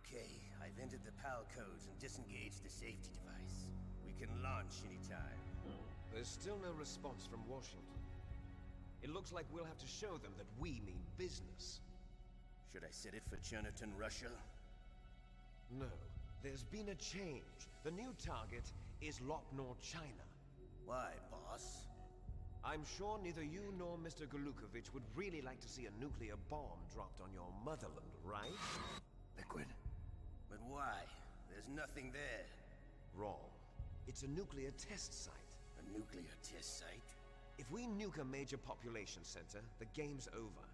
Okay, I've entered the PAL codes and disengaged the safety device. We can launch anytime. There's still no response from Washington. It looks like we'll have to show them that we mean business. Should I set it for Chernobyl, Russia? No. There's been a change. The new target is Lopnor, China. Why, boss? I'm sure neither you nor Mr. Golukovich would really like to see a nuclear bomb dropped on your motherland, right? Liquid. But why? There's nothing there. Wrong. It's a nuclear test site. A nuclear test site? If we nuke a major population center, the game's over.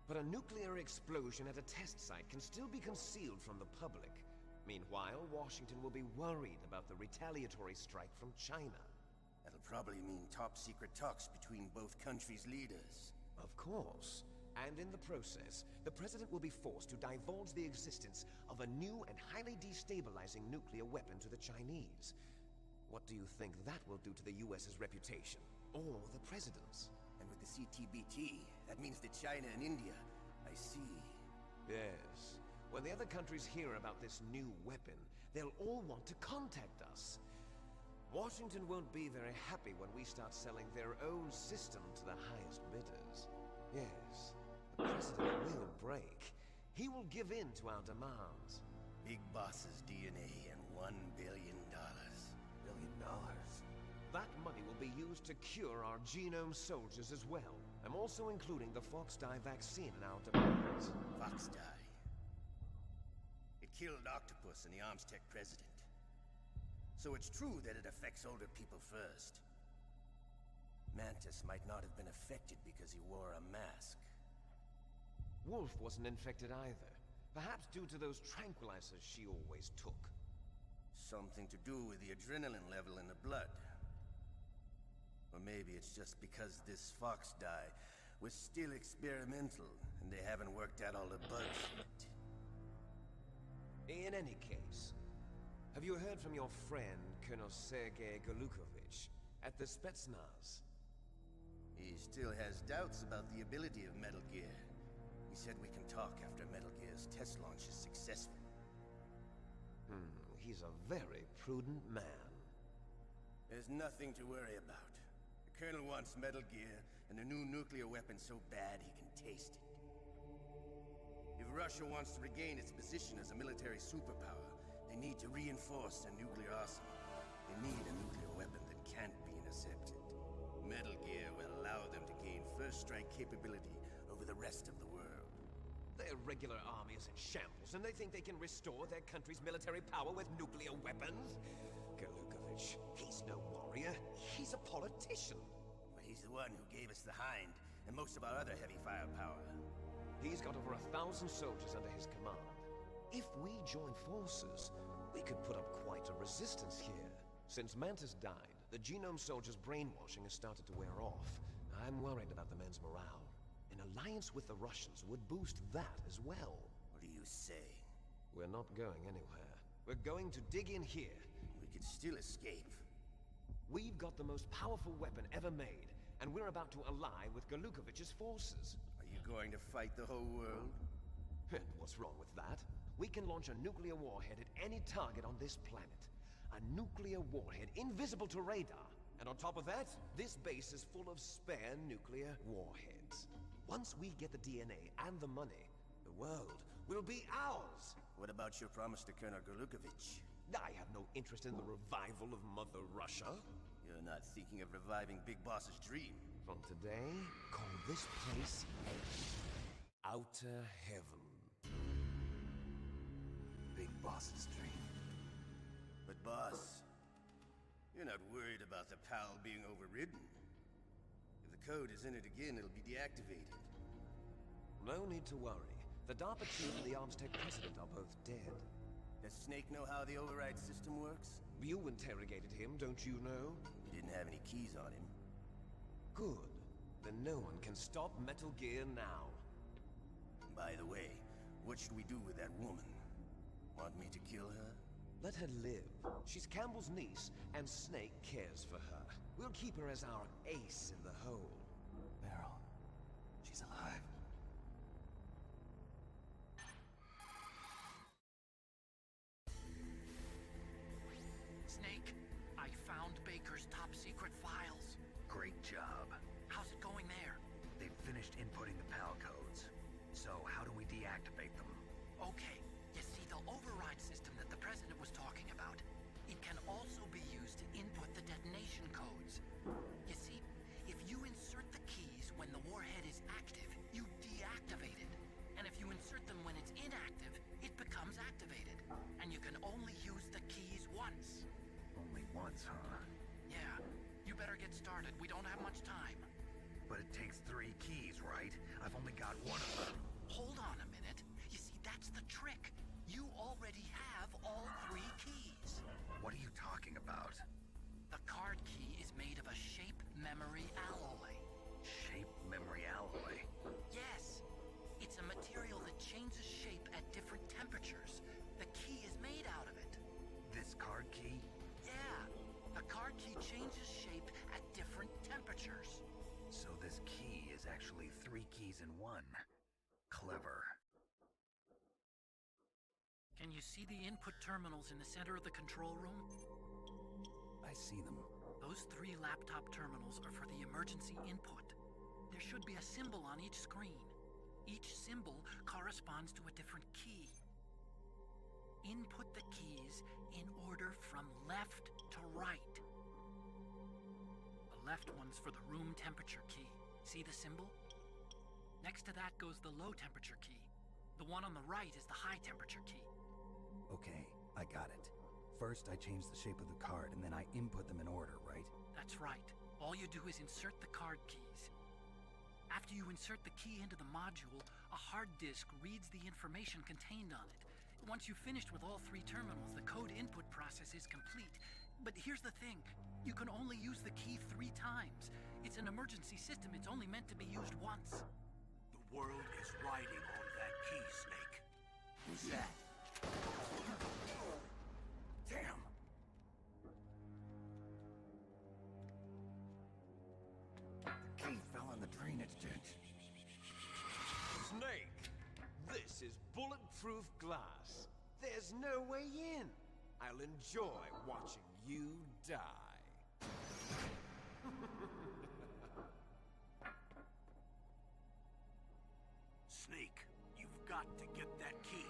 But a nuclear explosion at a test site can still be concealed from the public. Meanwhile, Washington will be worried about the retaliatory strike from China. That'll probably mean top-secret talks between both countries' leaders. Of course. And in the process, the President will be forced to divulge the existence of a new and highly destabilizing nuclear weapon to the Chinese. What do you think that will do to the US's reputation? Or the President's? And with the CTBT, that means that China and India... I see. Yes. When the other countries hear about this new weapon, they'll all want to contact us. Washington won't be very happy when we start selling their own system to the highest bidders. Yes, the President will break. He will give in to our demands. Big Boss's DNA and $1 billion. $1 billion? That money will be used to cure our genome soldiers as well. I'm also including the Fox-Die vaccine in our demands. Fox-Die? It killed Octopus and the Armstech president. So it's true that it affects older people first. Mantis might not have been affected because he wore a mask. Wolf wasn't infected either. Perhaps due to those tranquilizers she always took. Something to do with the adrenaline level in the blood. Or maybe it's just because this Fox-Die was still experimental, and they haven't worked out all the bugs yet. In any case, have you heard from your friend, Colonel Sergei Golukovich, at the Spetsnaz? He still has doubts about the ability of Metal Gear. He said we can talk after Metal Gear's test launch is successful. He's a very prudent man. There's nothing to worry about. The Colonel wants Metal Gear and a new nuclear weapon so bad he can taste it. If Russia wants to regain its position as a military superpower, they need to reinforce their nuclear arsenal. They need a nuclear weapon that can't be intercepted. Metal Gear will allow them to gain first strike capability over the rest of the world. Their regular army is in shambles, and they think they can restore their country's military power with nuclear weapons? Golukovich, he's no warrior. He's a politician. But he's the one who gave us the Hind and most of our other heavy firepower. He's got over 1,000 soldiers under his command. If we join forces, we could put up quite a resistance here. Since Mantis died, the genome soldiers' brainwashing has started to wear off. I'm worried about the men's morale. An alliance with the Russians would boost that as well. What are you saying? We're not going anywhere. We're going to dig in here. We could still escape. We've got the most powerful weapon ever made, and we're about to ally with Golukovich's forces. Are you going to fight the whole world? And what's wrong with that? We can launch a nuclear warhead at any target on this planet. A nuclear warhead invisible to radar. And on top of that, this base is full of spare nuclear warheads. Once we get the DNA and the money, the world will be ours! What about your promise to Colonel Golukovich? I have no interest in the revival of Mother Russia. You're not thinking of reviving Big Boss's dream. From today, call this place Outer Heaven. Big Boss's dream. But boss, you're not worried about the PAL being overridden. If the code is in it again, it'll be deactivated. No need to worry. The DARPA chief and the Armstech president are both dead. Does Snake know how the override system works? You interrogated him, don't you know? He didn't have any keys on him. Good. Then no one can stop Metal Gear now. By the way, what should we do with that woman? Want me to kill her? Let her live. She's Campbell's niece, and Snake cares for her. We'll keep her as our ace in the hole. Meryl, she's alive. inputting the PAL codes. So how do we deactivate them? Okay, you see the override system that the President was talking about? It can also be used to input the detonation codes. You see, if you insert the keys when the warhead is active, you deactivate it. And if you insert them when it's inactive, it becomes activated. And you can only use the keys once. Only once, huh? Yeah, you better get started. We don't have much time. But it takes 3 keys, right? I've only got one of them. Hold on a minute. You see, that's the trick. You already have all 3 keys. What are you talking about? The card key is made of a shape memory alloy. Shape memory alloy? Yes. It's a material that changes shape at different temperatures. The key is made out of it. This card key? Yeah. The card key changes shape at different temperatures. So this key is actually 3 keys in one. Clever. Can you see the input terminals in the center of the control room? I see them. Those 3 laptop terminals are for the emergency input. There should be a symbol on each screen. Each symbol corresponds to a different key. Input the keys in order from left to right. The left one's for the room temperature key. See the symbol? Next to that goes the low temperature key. The one on the right is the high temperature key. Okay, I got it. First, I change the shape of the card, and then I input them in order, right? That's right. All you do is insert the card keys. After you insert the key into the module, a hard disk reads the information contained on it. Once you've finished with all 3 terminals, the code input process is complete. But here's the thing. You can only use the key 3 times. It's an emergency system. It's only meant to be used once. The world is riding on that key, Snake. Who's that? Damn! The key fell in the drainage ditch. Snake, this is bulletproof glass. There's no way in. I'll enjoy watching you die. Snake, you've got to get that key.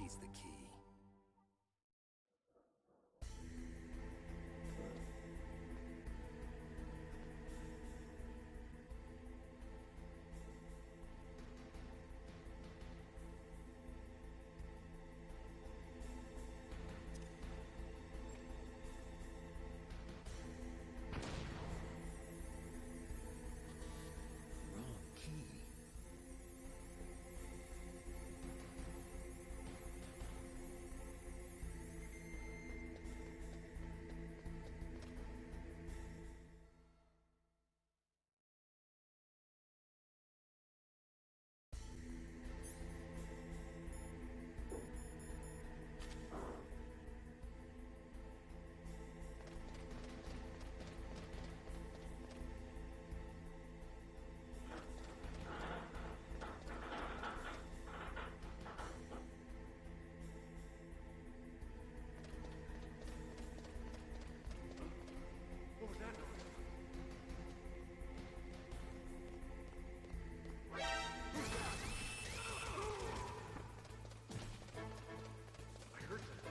He's the key. What was that noise? I heard that.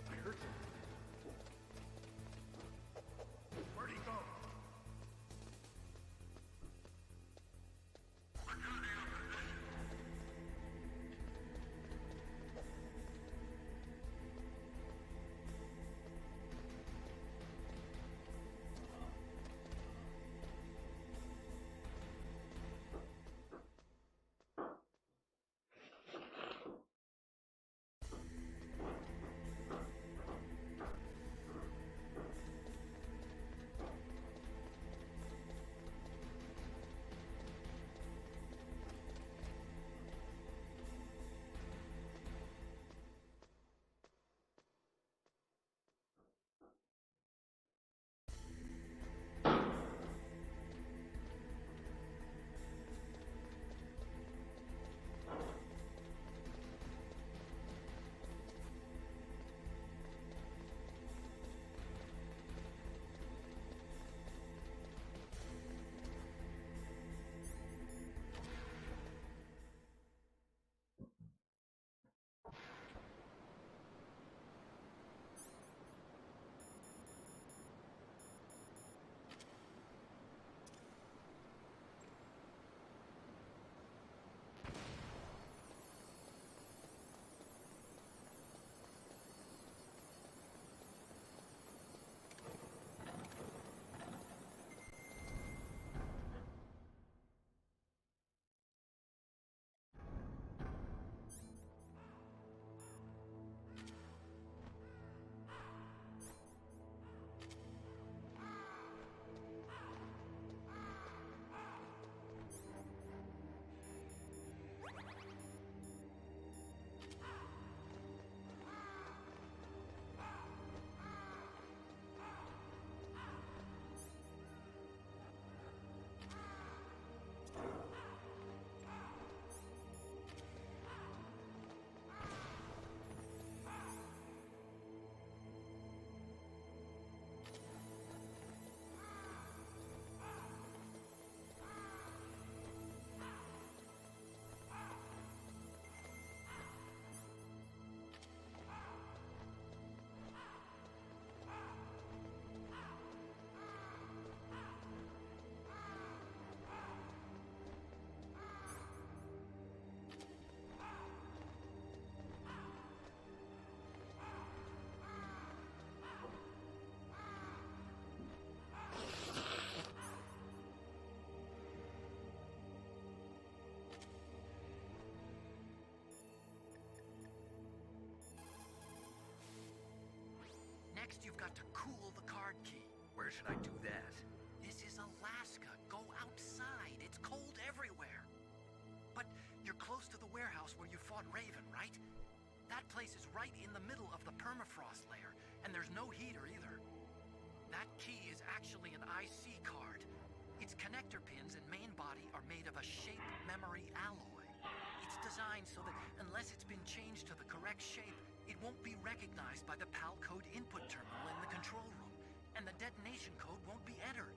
I heard that. Where'd he go? Next, you've got to cool the card key. Where should I do that? This is Alaska. Go outside. It's cold everywhere. But you're close to the warehouse where you fought Raven, right? That place is right in the middle of the permafrost layer, and there's no heater either. That key is actually an IC card. Its connector pins and main body are made of a shape memory alloy. It's designed so that unless it's been changed to the correct shape, It won't be recognized by the PAL code input terminal in the control room, and the detonation code won't be entered.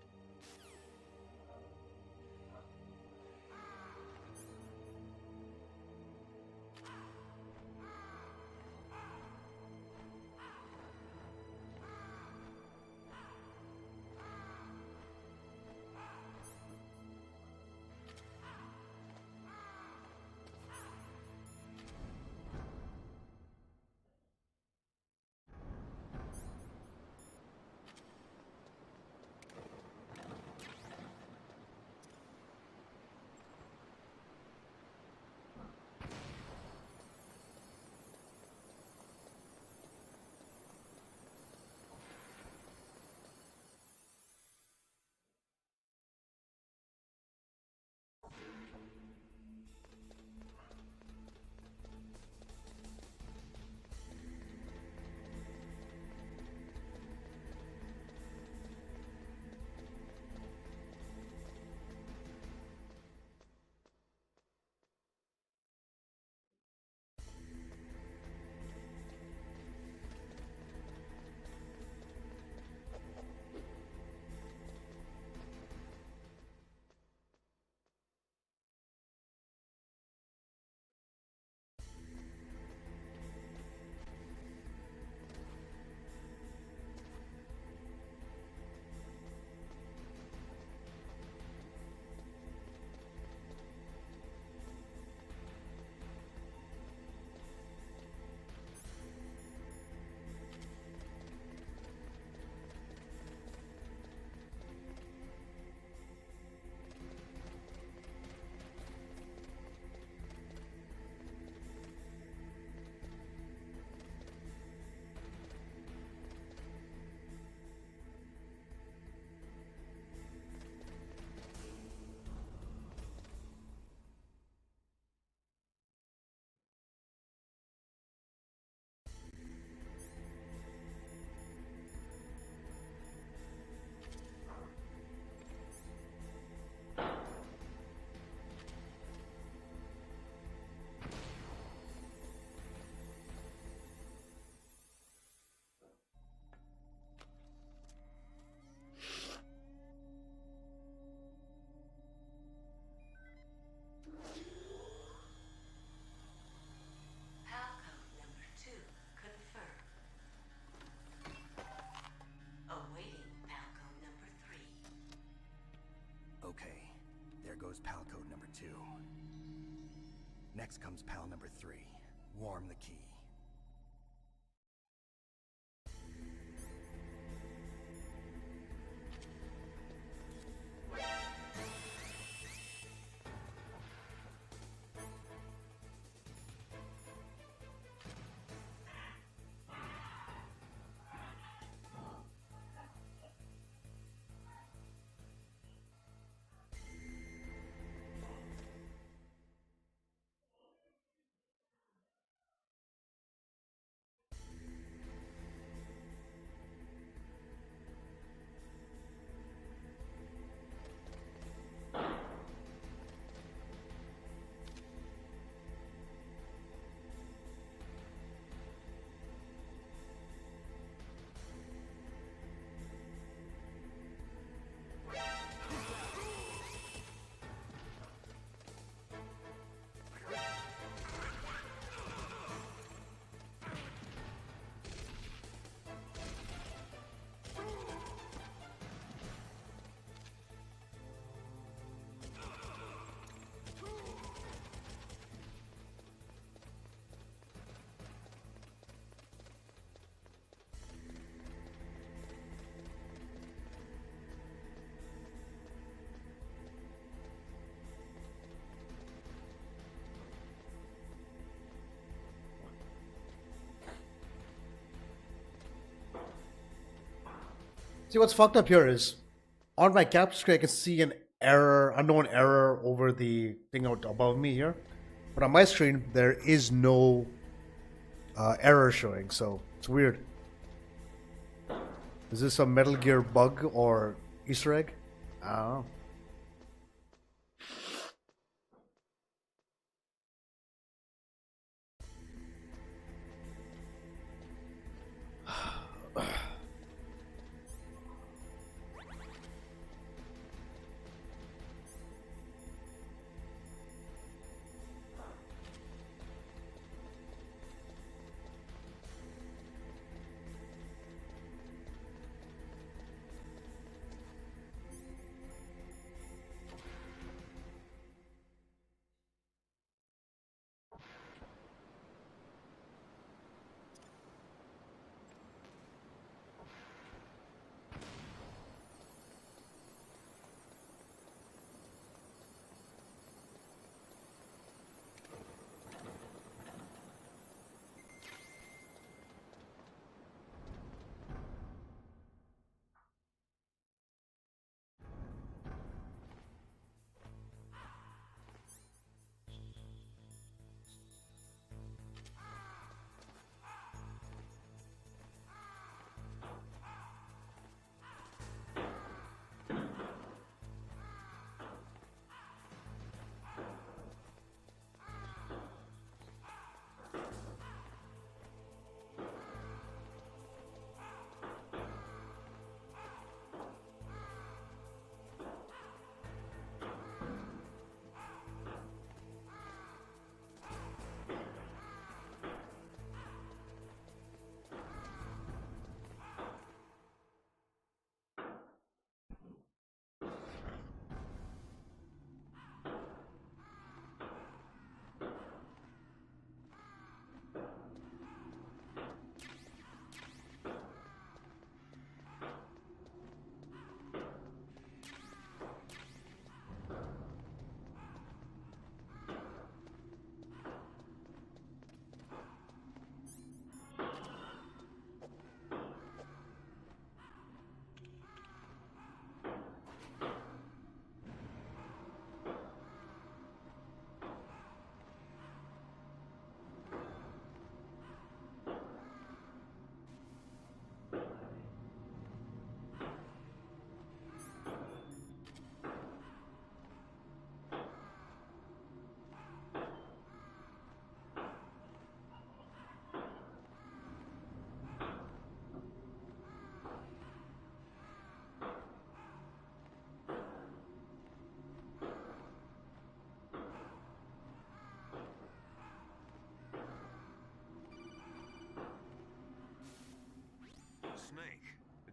Okay, there goes PAL code number 2. Next comes PAL number 3. Warm the key. See, what's fucked up here is on my capture screen, I can see an error, unknown error over the thing out above me here. But on my screen, there is no error showing, so it's weird. Is this some Metal Gear bug or Easter egg? I don't know.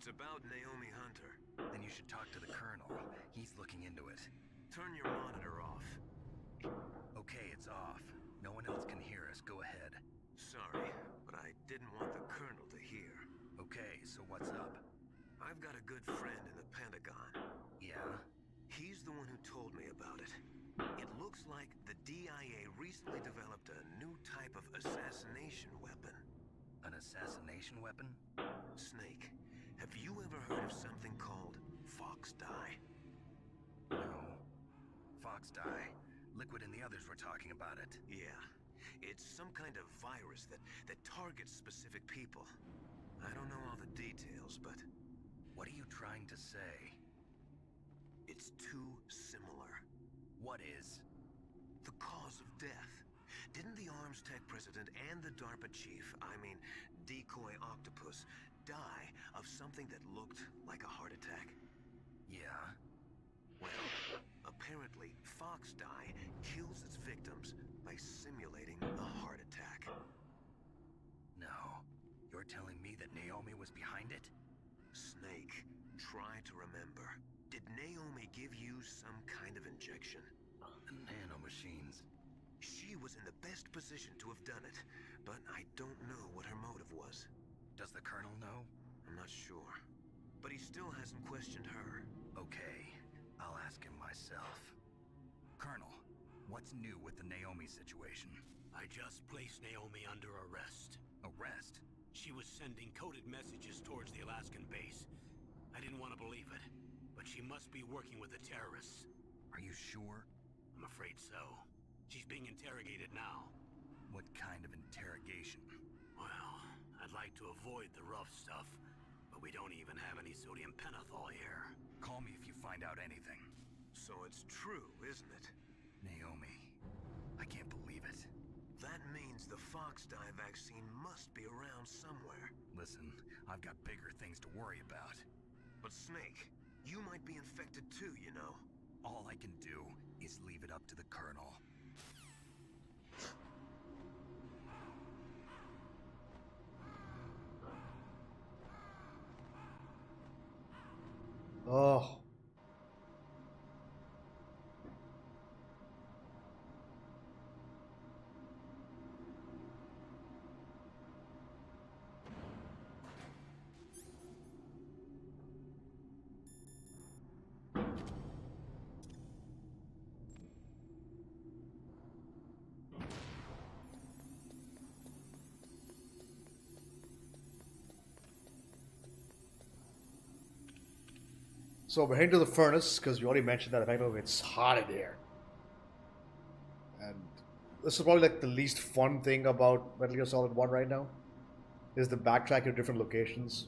It's about Naomi Hunter. Then you should talk to the Colonel. He's looking into it. Turn your monitor off. Okay, it's off. No one else can hear us. Go ahead. Sorry, but I didn't want the Colonel to hear. Okay, so what's up? I've got a good friend in the Pentagon. Yeah? He's the one who told me about it. It looks like the DIA recently developed a new type of assassination weapon. An assassination weapon? Snake, have you ever heard of something called Fox Dye? No. Fox dye. Liquid and the others were talking about it. Yeah. It's some kind of virus that targets specific people. I don't know all the details, but What are you trying to say? it's too similar. What is? The cause of death. Didn't the Arms Tech president and the DARPA chief, I mean, Decoy Octopus, die of something that looked like a heart attack? Yeah? Well, apparently Fox Dye kills its victims by simulating a heart attack. No. You're telling me that Naomi was behind it? Snake, try to remember. Did Naomi give you some kind of injection? The nanomachines. She was in the best position to have done it, but I don't know what her motive was. Does the Colonel know? I'm not sure. But he still hasn't questioned her. Okay, I'll ask him myself. Colonel, what's new with the Naomi situation? I just placed Naomi under arrest. Arrest? She was sending coded messages towards the Alaskan base. I didn't want to believe it, but she must be working with the terrorists. Are you sure? I'm afraid so. She's being interrogated now. What kind of interrogation? Well, I'd like to avoid the rough stuff, but we don't even have any sodium pentothal here. Call me if you find out anything. So it's true, isn't it? Naomi, I can't believe it. That means the Fox Dye vaccine must be around somewhere. Listen, I've got bigger things to worry about. But Snake, you might be infected too, you know. All I can do is leave it up to the Colonel. Oh. So we're heading to the furnace because you already mentioned that effectively it's hot in here. And this is probably like the least fun thing about Metal Gear Solid 1 right now. Is the backtrack to different locations.